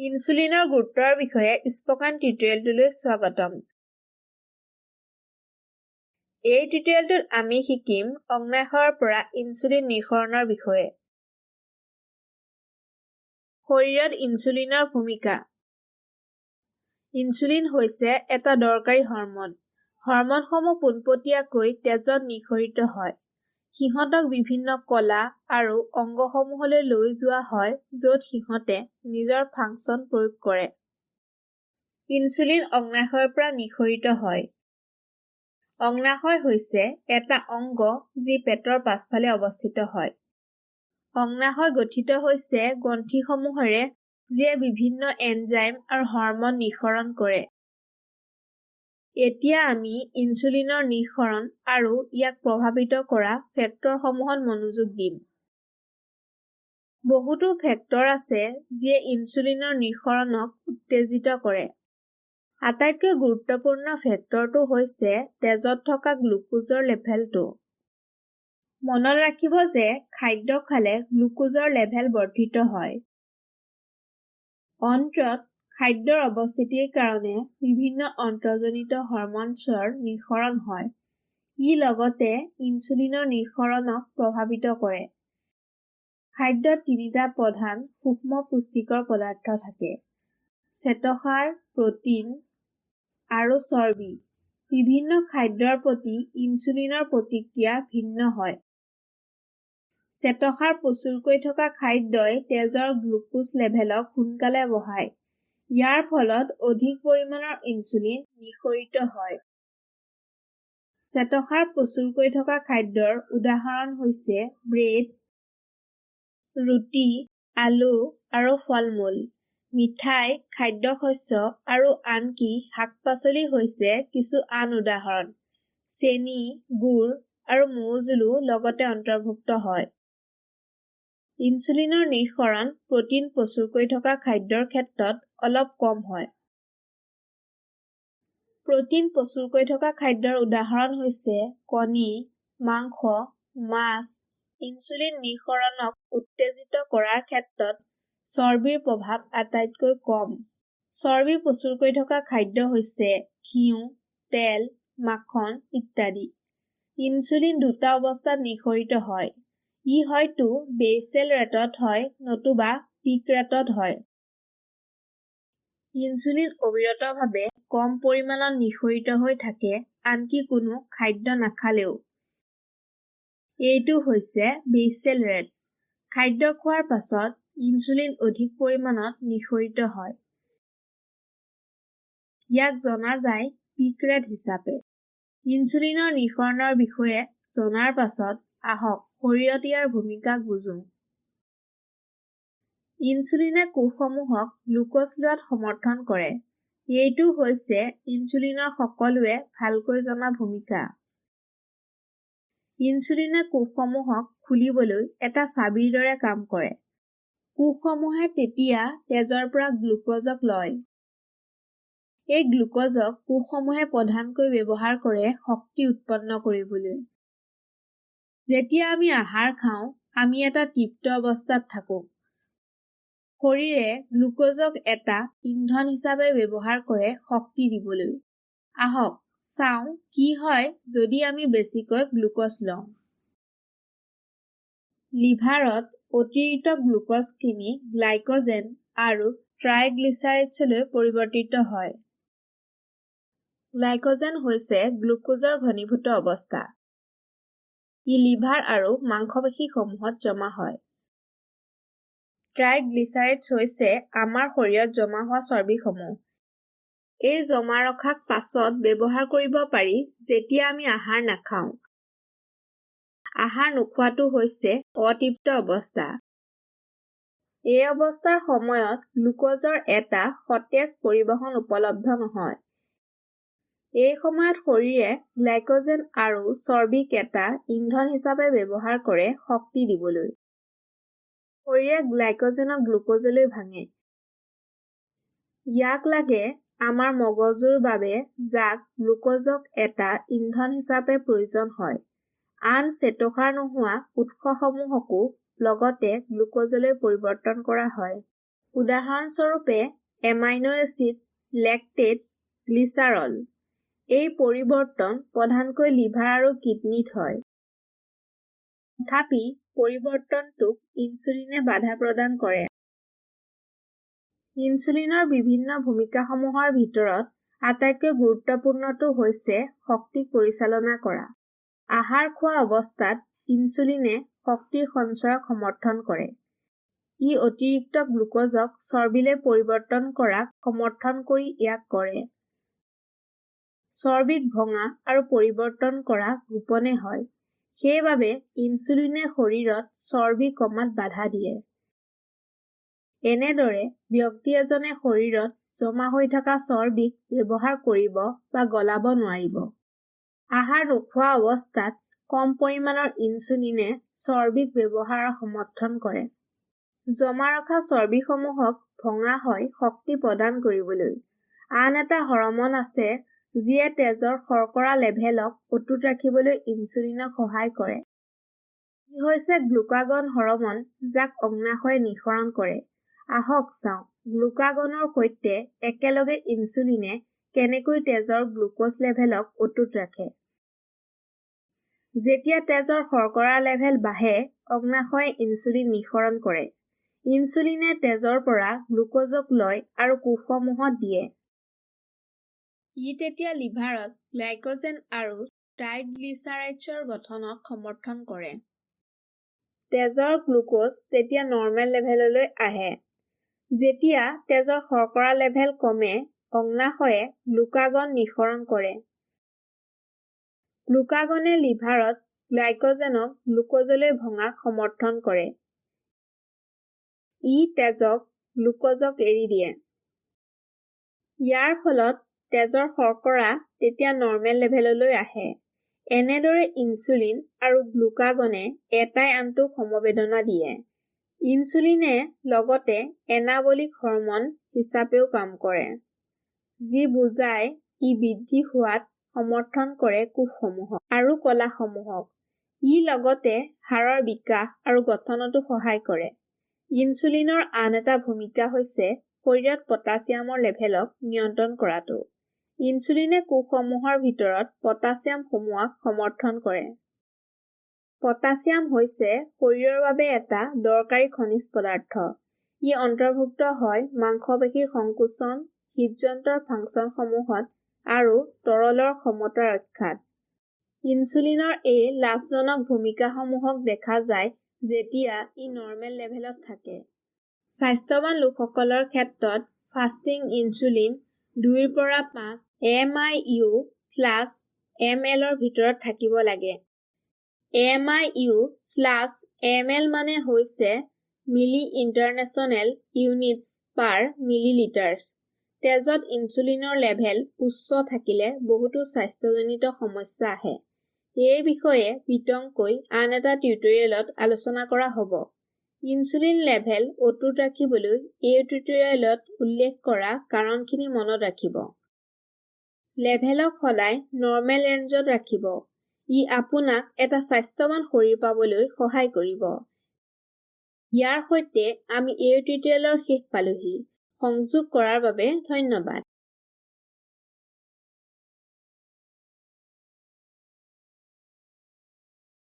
ইনচুলিনৰ গুৰুত্বৰ বিষয়ে স্পোকেন টিউটৰিয়েলটোলৈ স্বাগতম। এই টিউটৰিয়েলটোত আমি শিকিম অগ্নাশয়ৰ পৰা ইনচুলিন নিঃসৰণৰ বিষয়ে। শৰীৰত ইনচুলিনৰ ভূমিকা। ইনচুলিন হৈছে এটা দৰকাৰী হৰম'ন। হৰম'নসমূহ পোনপটীয়াকৈ তেজত নিঃসৰিত হয়। সিহঁতক বিভিন্ন কলা আৰু অংগসমূহলৈ লৈ যোৱা হয় য'ত সিহঁতে নিজৰ ফাংচন প্ৰয়োগ কৰে। ইনচুলিন অগ্নাশয়ৰ পৰা নিঃসৰিত হয়। অগ্নাশয় হৈছে এটা অংগ যি পেটৰ পাছফালে অৱস্থিত হয়। অগ্নাশয় গঠিত হৈছে গ্ৰন্থিসমূহেৰে যিয়ে বিভিন্ন এনজাইম আৰু হৰম'ন নিঃসৰণ কৰে। এতিয়া আমি ইনচুলিনৰ নিঃসৰণ আৰু ইয়াক প্ৰভাৱিত কৰা ফেক্টৰসমূহত মনোযোগ দিম। বহুতো ফেক্টৰ আছে যিয়ে ইনচুলিনৰ নিঃসৰণক উত্তেজিত কৰে। আটাইতকৈ গুৰুত্বপূৰ্ণ ফেক্টৰটো হৈছে তেজত থকা গ্লুক'জৰ লেভেলটো। মনত ৰাখিব যে খাদ্য খালে গ্লুক'জৰ লেভেল বৰ্ধিত হয়। অন্ত্ৰত খাদ্যৰ অৱস্থিতিৰ কাৰণে বিভিন্ন অন্ত্ৰজনিত হৰম'নছৰ নিঃসৰণ হয়। ই লগতে ইনচুলিনৰ নিঃসৰণক প্ৰভাৱিত কৰে। খাদ্যত তিনিটা প্ৰধান সূক্ষ্ম পুষ্টিকৰ পদাৰ্থ থাকে: শ্বেতসাৰ, প্ৰটিন আৰু চৰ্বি। বিভিন্ন খাদ্যৰ প্ৰতি ইনচুলিনৰ প্ৰতিক্ৰিয়া ভিন্ন হয়। শ্বেতসাৰ প্ৰচুৰকৈ থকা খাদ্যই তেজৰ গ্লুকোজ লেভেলক সোনকালে বঢ়ায়। ইয়াৰ ফলত অধিক পৰিমাণৰ ইনচুলিন নিঃসৰিত হয়। শ্বেতসাৰ প্ৰচুৰকৈ থকা খাদ্যৰ উদাহৰণ হৈছে ব্ৰেড, ৰুটি, আলু আৰু ফল-মূল। মিঠাই, খাদ্যশস্য আৰু আনকি শাক-পাচলি হৈছে কিছু আন উদাহৰণ। চেনি, গুড় আৰু মৌজোলো লগতে অন্তৰ্ভুক্ত হয়। ইনচুলিনৰ নিঃসৰণ প্ৰটিন প্ৰচুৰকৈ থকা খাদ্যৰ ক্ষেত্ৰত অলপ কম হয়। প্ৰটিন প্ৰচুৰকৈ থকা খাদ্যৰ উদাহৰণ হৈছে কণী, মাংস, মাছ। ইনচুলিন নিঃসৰণক উত্তেজিত কৰাৰ ক্ষেত্ৰত চৰ্বিৰ প্ৰভাৱ আটাইতকৈ কম। চৰ্বি প্ৰচুৰকৈ থকা খাদ্য হৈছে ঘিউ, তেল, মাখন ইত্যাদি। ইনচুলিন দুটা অৱস্থাত নিঃসৰিত হয়। ই হয়তো বেচেল ৰেটত হয় নতুবা পিক ৰেটত হয়। ইনচুলিন অবিৰতভাৱে কম পৰিমাণত নিঃসৰিত হৈ থাকে আনকি কোনো খাদ্য নাখালেও। এইটো হৈছে বেচেল ৰেট। খাদ্য খোৱাৰ পাছত ইনচুলিন অধিক পৰিমাণত নিঃসৰিত হয়। ইয়াক জনা যায় পিক ৰেট হিচাপে। ইনচুলিনৰ নিঃসৰণৰ বিষয়ে জনাৰ পাছত আহক শৰীৰত ইয়াৰ ভূমিকাক বুজো। ইনচুলিনে কোষসমূহক গ্লুক'জ লোৱাত সমৰ্থন কৰে। এইটো হৈছে ইনচুলিনৰ সকলোৱে ভালকৈ জনা ভূমিকা। ইনচুলিনে কোষসমূহক খুলিবলৈ এটা চাবিৰ দৰে কাম কৰে। কোষসমূহে তেতিয়া তেজৰ পৰা গ্লুক'জক লয়। এই গ্লুক'জক কোষসমূহে প্ৰধানকৈ ব্যৱহাৰ কৰে শক্তি উৎপন্ন কৰিবলৈ। যেতিয়া আমি আহাৰ খাওঁ, আমি এটা তৃপ্ত অৱস্থাত থাকোঁ। শৰীৰে গ্লুক'জক এটা ইন্ধন হিচাপে ব্যৱহাৰ কৰে শক্তি দিবলৈ। আহক চাওঁ কি হয় যদি আমি বেছিকৈ গ্লুক'জ লওঁ। লিভাৰত অতিৰিক্ত গ্লুক'জখিনি গ্লাইক'জেন আৰু ট্ৰাইগ্লিচাৰাইডছলৈ পৰিৱৰ্তিত হয়। গ্লাইক'জেন হৈছে গ্লুক'জৰ ঘনীভূত অৱস্থা। ই লিভাৰ আৰু মাংসপেশীসমূহত জমা হয়। ট্ৰাইগ্লিচাৰাইডছ হৈছে আমাৰ শৰীৰত জমা হোৱা চৰ্বিসমূহ। এই জমা ৰখাক পাছত ব্যৱহাৰ কৰিব পাৰি যেতিয়া আমি আহাৰ নাখাওঁ। আহাৰ নোখোৱাটো হৈছে অতৃপ্ত অৱস্থা। এই অৱস্থাৰ সময়ত গ্লুক'জৰ এটা সতেজ পৰিবহণ উপলব্ধ নহয়। এই সময়ত শৰীৰে গ্লাইক'জেন আৰু চৰ্বিক এটা ইন্ধন হিচাপে ব্যৱহাৰ কৰে শক্তি দিবলৈ। শৰীৰে গ্লাইক'জেনক গ্লুক'জলৈ ভাঙে। ইয়াক লাগে আমাৰ মগজুৰ বাবে যাক গ্লুক'জক এটা ইন্ধন হিচাপে প্ৰয়োজন হয়। আন শ্বেতসাৰ নোহোৱা উৎসসমূহকো লগতে গ্লুক'জলৈ পৰিৱৰ্তন কৰা হয়। উদাহৰণস্বৰূপে এমাইনো এচিড, লেক্টেট, গ্লিচাৰল। এই পৰিৱৰ্তন প্ৰধানকৈ লিভাৰ আৰু কিডনিত হয়। তথাপি পৰিৱৰ্তনটোক ইনচুলিনে বাধা প্ৰদান কৰে। ইনচুলিনৰ বিভিন্ন ভূমিকাসমূহৰ ভিতৰত আটাইতকৈ গুৰুত্বপূৰ্ণটো হৈছে শক্তিক পৰিচালনা কৰা। আহাৰ খোৱা অৱস্থাত ইনচুলিনে শক্তিৰ সঞ্চয়ক সমৰ্থন কৰে। ই অতিৰিক্ত গ্লুক'জক চৰ্বিলৈ পৰিৱৰ্তন কৰাক সমৰ্থন কৰি ইয়াক কৰে। চৰ্বিক ভঙা আৰু পৰিৱৰ্তন কৰা গোপনে হয়। সেইবাবে ইনচুলিনে শৰীৰত চৰ্বি কমাত বাধা দিয়ে। এনেদৰে ব্যক্তি এজনে শৰীৰত জমা হৈ থকা চৰ্বিক ব্যৱহাৰ কৰিব বা গলাব নোৱাৰিব। আহাৰ নোখোৱা অৱস্থাত কম পৰিমাণৰ ইনচুলিনে চৰ্বিক ব্যৱহাৰৰ সমৰ্থন কৰে। জমা ৰখা চৰ্বিসমূহক ভঙা হয় শক্তি প্ৰদান কৰিবলৈ। আন এটা হৰম'ন আছে যিয়ে তেজৰ শৰ্কৰা লেভেলক অটুট ৰাখিবলৈ ইনচুলিনক সহায় কৰে। ই হৈছে গ্লুকাগন হৰম'ন, যাক অগ্নাশয়ে নিঃসৰণ কৰে। আহক চাওঁ গ্লুকাগনৰ সৈতে একেলগে ইনচুলিনে কেনেকৈ তেজৰ গ্লুক'জ লেভেলক অটুট ৰাখে। যেতিয়া তেজৰ শৰ্কৰাৰ লেভেল বাঢ়ে, অগ্নাশয়ে ইনচুলিন নিঃসৰণ কৰে। ইনচুলিনে তেজৰ পৰা গ্লুক'জক লয় আৰু কোষসমূহত দিয়ে। ই তেতিয়া লিভাৰত গ্লাইক'জেন আৰু ট্ৰাইগ্লিচাৰাইডছৰ গঠনক সমৰ্থন কৰে। তেজৰ গ্লুক'জ তেতিয়া নৰ্মেল লেভেললৈ আহে। যেতিয়া তেজৰ শৰ্কৰা লেভেল কমে, অগ্নাশয়ে গ্লুকাগন নিঃসৰণ কৰে। গ্লুকাগনে লিভাৰত গ্লাইক'জেনক গ্লুক'জলৈ ভঙাক সমৰ্থন কৰে। ই তেজক গ্লুক'জক এৰি দিয়ে। ইয়াৰ ফলত তেজৰ শৰ্কৰা তেতিয়া নৰ্মেল লেভেললৈ আহে। এনেদৰে ইনচুলিন আৰু গ্লুকাগনে এটাই আনটোক সমবেদনা দিয়ে। ইনচুলিনে লগতে এনাবলিক হৰম'ন হিচাপেও কাম কৰে, যি বুজায় ই বৃদ্ধি হোৱাত সমৰ্থন কৰে কোষসমূহক আৰু কলাসমূহক। ই লগতে হাড়ৰ বিকাশ আৰু গঠনতো সহায় কৰে। ইনচুলিনৰ আন এটা ভূমিকা হৈছে শৰীৰত পটাছিয়ামৰ লেভেলক নিয়ন্ত্ৰণ কৰাটো। ইনচুলিনে কোষসমূহৰ ভিতৰত পটাছিয়াম সোমোৱাক সমৰ্থন কৰে। পটাছিয়াম হৈছে শৰীৰৰ বাবে এটা দৰকাৰী খনিজ পদাৰ্থ। ই অন্তৰ্ভুক্ত হয় মাংসপেশীৰ সংকোচন, হৃদযন্ত্ৰৰ ফাংচনসমূহত আৰু তৰলৰ ক্ষমতা ৰক্ষাত। ইনচুলিনৰ এই লাভজনক ভূমিকাসমূহক দেখা যায় যেতিয়া ই নৰ্মেল লেভেলত থাকে। স্বাস্থ্যৱান লোকসকলৰ ক্ষেত্ৰত ফাষ্টিং ইনচুলিন 2 পৰা 5 MIU/ml ৰ ভিতৰত থাকিব লাগে। MIU/ml মানে হৈছে মিলি ইণ্টাৰনেশ্যনেল ইউনিটছ পাৰ মিলিলিটাৰ্ছ। তেজত ইনচুলিনৰ লেভেল উচ্চ থাকিলে বহুতো স্বাস্থ্যজনিত সমস্যা আহে। এই বিষয়ে বিতংকৈ আন এটা টিউটৰিয়েলত আলোচনা কৰা হ'ব। ইনচুলিন লেভেল অটুট ৰাখিবলৈ এই টিউটৰিয়েলত উল্লেখ কৰা কাৰণখিনি মনত ৰাখিব। লেভেলক সদায় নৰ্মেল ৰেঞ্জত ৰাখিব। ই আপোনাক এটা স্বাস্থ্যৱান শৰীৰ পাবলৈ সহায় কৰিব। ইয়াৰ সৈতে আমি এই টিউটৰিয়েলৰ শেষ পালোহি। সংযোগ কৰাৰ বাবে ধন্যবাদ।